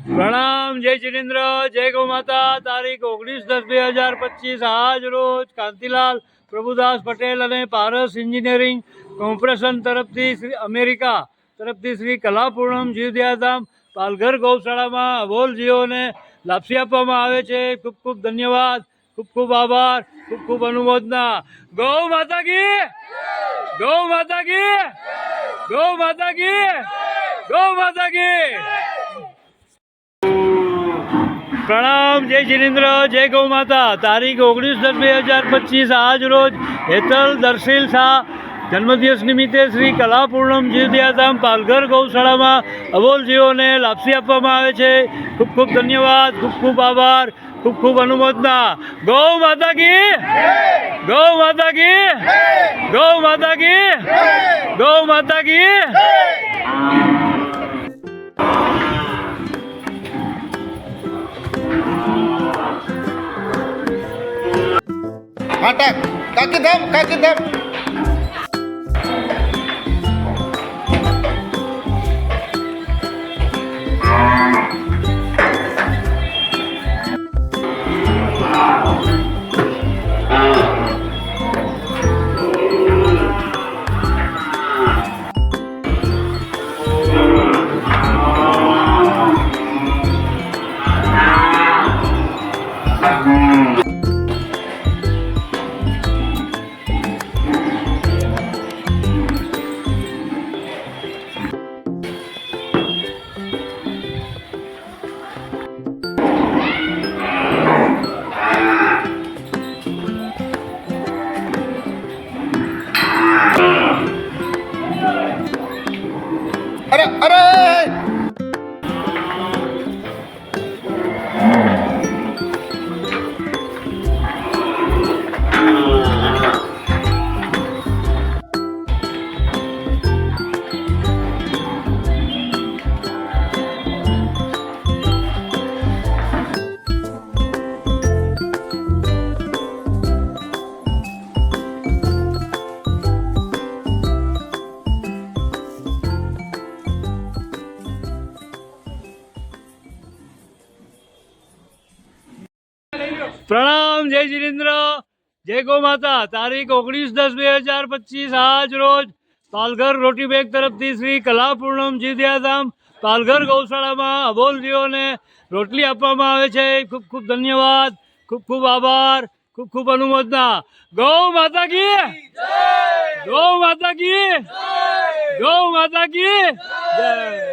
પ્રણામ, જય જિનેન્દ્ર, જય ગૌ માતા। તારીખ 19/10/2025 આજ રોજ કાંતિલાલ પ્રભુદાસ પટેલ અને પારસ એન્જિનિયરિંગ કોર્પોરેશન તરફથી અમેરિકા તરફથી શ્રી કલાપૂર્ણમ જીવદયાધામ પાલઘર ગૌશાળામાં અબોલ જીવોને લાપસી આપવામાં આવે છે। ખૂબ ખૂબ ધન્યવાદ, ખૂબ ખૂબ આભાર, ખૂબ ખૂબ અનુમોદના। ગૌ માતા કી, ગૌ માતા કી, ગૌ માતા કી, ગૌ માતા કી। પ્રણામ, જય જિનેન્દ્ર, જય ગૌ માતા। તારીખ 19/10/2025 આજ રોજ હેતલ દર્શીલ શાહ જન્મદિવસ નિમિત્તે શ્રી કલાપૂર્ણમ જીવદયાધામ પાલઘર ગૌશાળામાં અબોલ જીવોને લાપસી આપવામાં આવે છે। ખૂબ ખૂબ ધન્યવાદ, ખૂબ ખૂબ આભાર, ખૂબ ખૂબ અનુમોદના। ગૌ માતા કી, ગૌ માતા કી, ગૌ માતા કી, ગૌ માતા કી। अटक काकी दम काकी दम अरे अरे પ્રણામ, જય જિનેન્દ્ર, જય ગૌ માતા। તારીખ 19/10/2025 આજ રોજ પાલઘર રોટી બેગ તરફથી શ્રી કલાપૂર્ણમ જીવદયાધામ પાલઘર ગૌશાળામાં અબોલ જીવોને રોટલી આપવામાં આવે છે। ખૂબ ખૂબ ધન્યવાદ, ખૂબ ખૂબ આભાર, ખૂબ ખૂબ અનુમોદના। ગૌ માતા કી, ગૌ માતા કી, ગૌ માતા કી જય।